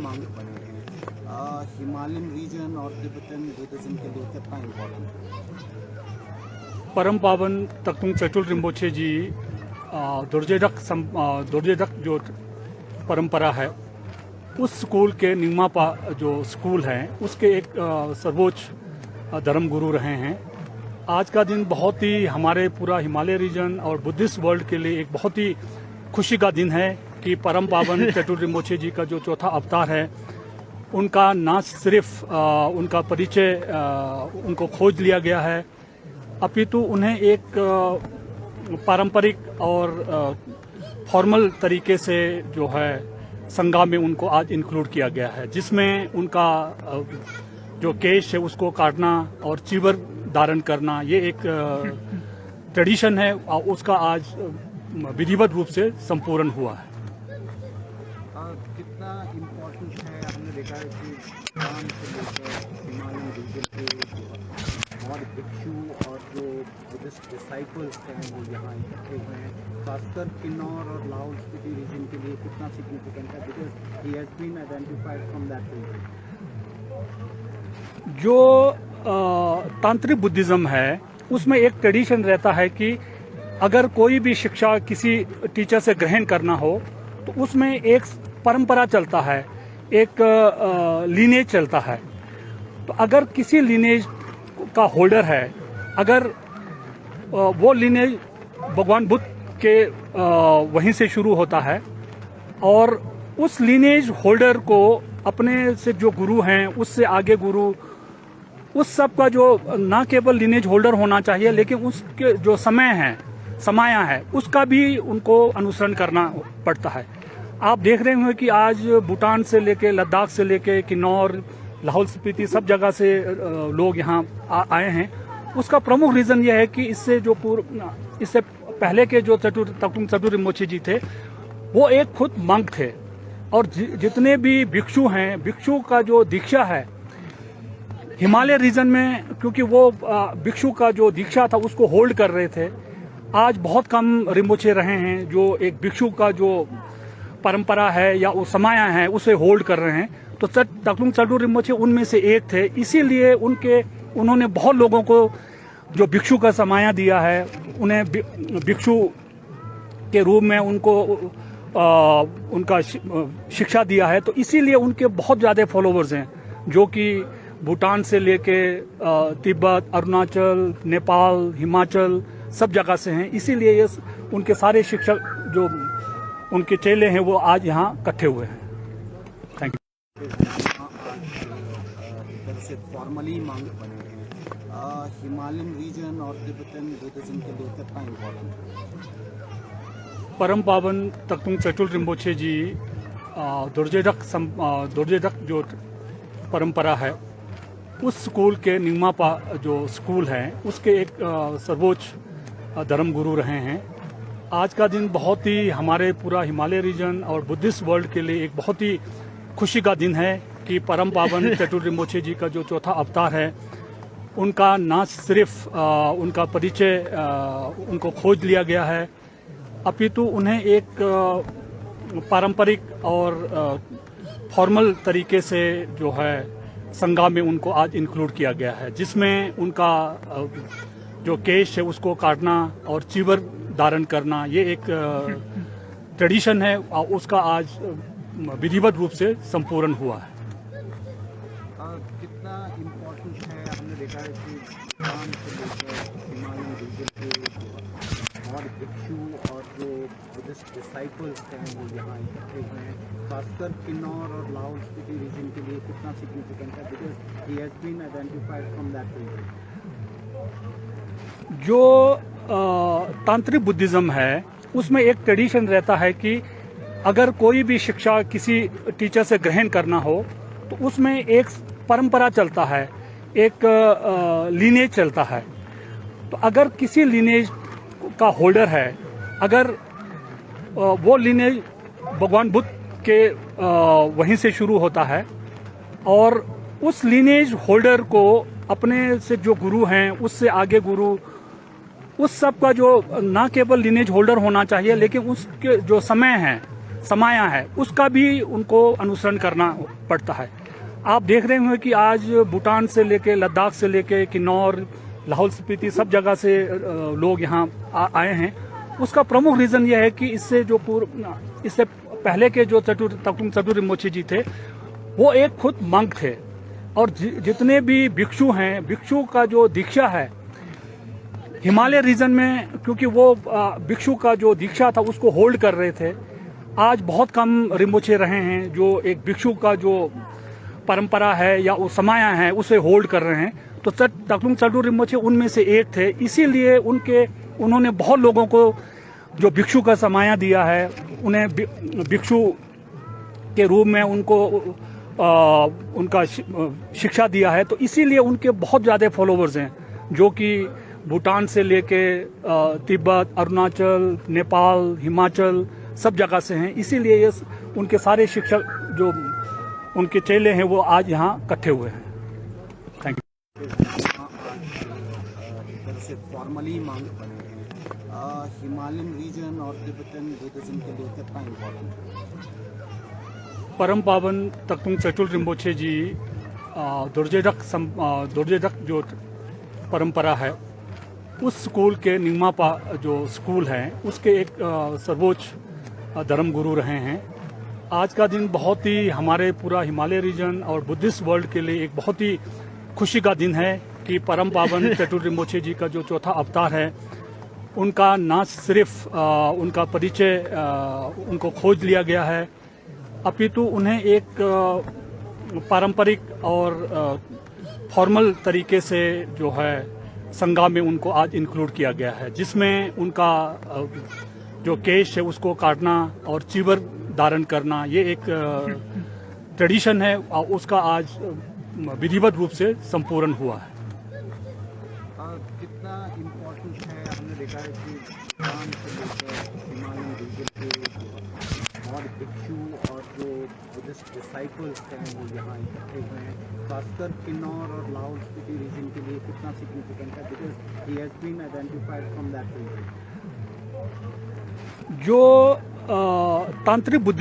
मांग बने हैं। हिमालयन रीजन और तिब्बतन बुद्धिज्म के लिए कितना इम्पोर्टेंट है? परम पावन तख्तुंग चटुल रिम्पोछे जी दुर्जेदक जो परंपरा है उस स्कूल के निगमा जो स्कूल हैं उसके एक सर्वोच्च धर्म गुरु रहे हैं। आज का दिन बहुत ही हमारे पूरा हिमालय रीजन और बुद्धिस्ट वर्ल्ड के लिए एक बहुत ही खुशी का दिन है कि परम पावन चटुल रिम्पोछे जी का जो चौथा अवतार है उनका न सिर्फ उनका परिचय उनको खोज लिया गया है, अपितु उन्हें एक पारंपरिक और फॉर्मल तरीके से जो है संज्ञा में उनको आज इंक्लूड किया गया है, जिसमें उनका जो केश है उसको काटना और चीवर धारण करना ये एक ट्रेडिशन है, उसका आज विधिवत रूप से संपूर्ण हुआ है। कितना इम्पोर्टेंट है? हमने देखा है कि भूटान से लेकर हिमालयन रीजन के और भिक्षु और जो बुद्धिस्ट डिसाइपल्स हैं वो यहाँ इकट्ठे हुए हैं, खासकर किन्नौर और लाहौल स्पीति रीजन के लिए कितना सिग्निफिकेंट है? Because he has been identified from that region. जो तांत्रिक बुद्धिज्म है उसमें एक ट्रेडिशन रहता है कि अगर कोई भी शिक्षा किसी टीचर से ग्रहण करना हो तो उसमें एक परंपरा चलता है, एक लीनेज चलता है। तो अगर किसी लीनेज का होल्डर है, अगर वो लीनेज भगवान बुद्ध के वहीं से शुरू होता है और उस लीनेज होल्डर को अपने से जो गुरु हैं उससे आगे गुरु, उस सब का जो ना केवल लीनेज होल्डर होना चाहिए लेकिन उसके जो समय है समाया है उसका भी उनको अनुसरण करना पड़ता है। आप देख रहे होंगे कि आज भूटान से लेके लद्दाख से लेके किन्नौर लाहौल स्पीति सब जगह से लोग यहाँ आए हैं। उसका प्रमुख रीजन यह है कि इससे पहले के जो तख्तुंग चटुल रिम्पोछे जी थे वो एक खुद मंक थे और जितने भी भिक्षु हैं, भिक्षु का जो दीक्षा है हिमालय रीजन में, क्योंकि वो भिक्षु का जो दीक्षा था उसको होल्ड कर रहे थे। आज बहुत कम रिम्पोछे रहे हैं जो एक भिक्षु का जो परंपरा है या वो समाया है उसे होल्ड कर रहे हैं। तो तख्तुंग चटुल रिम्पोछे उनमें से एक थे, इसीलिए उन्होंने बहुत लोगों को जो भिक्षु का समाया दिया है, उन्हें भिक्षु के रूप में उनको उनका शिक्षा दिया है। तो इसीलिए उनके बहुत ज़्यादा फॉलोवर्स हैं जो कि भूटान से लेके तिब्बत, अरुणाचल, नेपाल, हिमाचल सब जगह से हैं। इसीलिए ये उनके सारे शिक्षक जो उनके चेले हैं वो आज यहाँ इकट्ठे हुए हैं। Thank you. इधर से फॉर्मली मांग बने हैं। हिमालयन रीजन और तिब्बतन बुद्धिज्म के लिए कितना इम्पोर्टेंट है? परम पावन तख्तुंग चटुल रिम्पोछे जी दुर्जेदक जो परंपरा है उस स्कूल के निगमा जो स्कूल हैं उसके एक सर्वोच्च धर्म गुरु रहे हैं। आज का दिन बहुत ही हमारे पूरा हिमालय रीजन और बुद्धिस्ट वर्ल्ड के लिए एक बहुत ही खुशी का दिन है कि परम पावन चटुल रिम्पोछे जी का जो चौथा अवतार है उनका न सिर्फ उनका परिचय उनको खोज लिया गया है, अपितु उन्हें एक पारंपरिक और फॉर्मल तरीके से जो है संज्ञा में उनको आज इंक्लूड किया गया है, जिसमें उनका जो केश है उसको काटना और चीवर धारण करना ये एक ट्रेडिशन है, उसका आज विधिवत रूप से संपूर्ण हुआ है। कितना इम्पोर्टेंट है? हमने देखा है कि भूटान से लेकर हिमालयन रीजन के और भिक्षु और जो बुद्धिस्ट डिसाइपल्स हैं वो यहाँ इकट्ठे हुए हैं, खासकर किन्नौर और लाहौल स्पीति रीजन के लिए कितना सिग्निफिकेंट है? Because he has been identified from that region. जो तांत्रिक बुद्धिज्म है उसमें एक ट्रेडिशन रहता है कि अगर कोई भी शिक्षा किसी टीचर से ग्रहण करना हो तो उसमें एक परंपरा चलता है, एक लीनेज चलता है। तो अगर किसी लीनेज का होल्डर है, अगर वो लीनेज भगवान बुद्ध के वहीं से शुरू होता है और उस लीनेज होल्डर को अपने से जो गुरु हैं उससे आगे गुरु, उस सब का जो ना केवल लीनेज होल्डर होना चाहिए लेकिन उसके जो समय है समाया है उसका भी उनको अनुसरण करना पड़ता है। आप देख रहे होंगे कि आज भूटान से लेके लद्दाख से लेके किन्नौर, लाहौल स्पीति सब जगह से लोग यहाँ आए हैं। उसका प्रमुख रीज़न यह है कि इससे पहले के जो तक्तुंग चटुर रिम्पोछे जी थे वो एक खुद मंक थे, और जितने भी भिक्षु हैं, भिक्षु का जो दीक्षा है हिमालय रीजन में, क्योंकि वो भिक्षु का जो दीक्षा था उसको होल्ड कर रहे थे। आज बहुत कम रिम्पोछे रहे हैं जो एक भिक्षु का जो परंपरा है या वो समाया है उसे होल्ड कर रहे हैं। तो तक्तुंग चटुर रिम्पोछे उनमें से एक थे, इसीलिए उन्होंने बहुत लोगों को जो भिक्षु का समाया दिया है, उन्हें भिक्षु के रूप में उनका शिक्षा दिया है। तो इसीलिए उनके बहुत ज़्यादा फॉलोवर्स हैं जो कि भूटान से लेके तिब्बत, अरुणाचल, नेपाल, हिमाचल सब जगह से हैं। इसीलिए ये उनके सारे शिक्षक जो उनके चेले हैं वो आज यहाँ इकट्ठे हुए हैं। Thank you. इधर से फॉर्मली मांग बने हैं हिमालयन रीजन और तिब्बतन बुद्धिज्म के लिए कितना इम्पोर्टेंट है? परम पावन तक्तुंग चटुर रिम्पोछे जी दोर्जेडक जो परंपरा है उस स्कूल के निंगमापा जो स्कूल है उसके एक सर्वोच्च धर्म गुरु रहे हैं। आज का दिन बहुत ही हमारे पूरा हिमालय रीजन और बुद्धिस्ट वर्ल्ड के लिए एक बहुत ही खुशी का दिन है कि परम पावन चटुर रिम्पोछे जी का जो चौथा अवतार है उनका न सिर्फ उनका परिचय उनको खोज लिया गया है, अपितु उन्हें एक पारंपरिक और फॉर्मल तरीके से जो है संज्ञा में उनको आज इंक्लूड किया गया है, जिसमें उनका जो केश है उसको काटना और चीवर धारण करना ये एक ट्रेडिशन है और उसका आज विधिवत रूप से संपूर्ण हुआ है। कितना इम्पोर्टेंट है? हमने देखा है कि भूटान से लेकर हिमालयन रीजन के और भिक्षु और जो बुद्धिस्ट डिसाइपल्स हैं वो यहाँ इकट्ठे हुए हैं, खासकर किन्नौर और लाहौल स्पीति रीजन के लिए कितना सिग्निफिकेंट है, because he has been identified from that region. जो तांत्रिक बुद्धि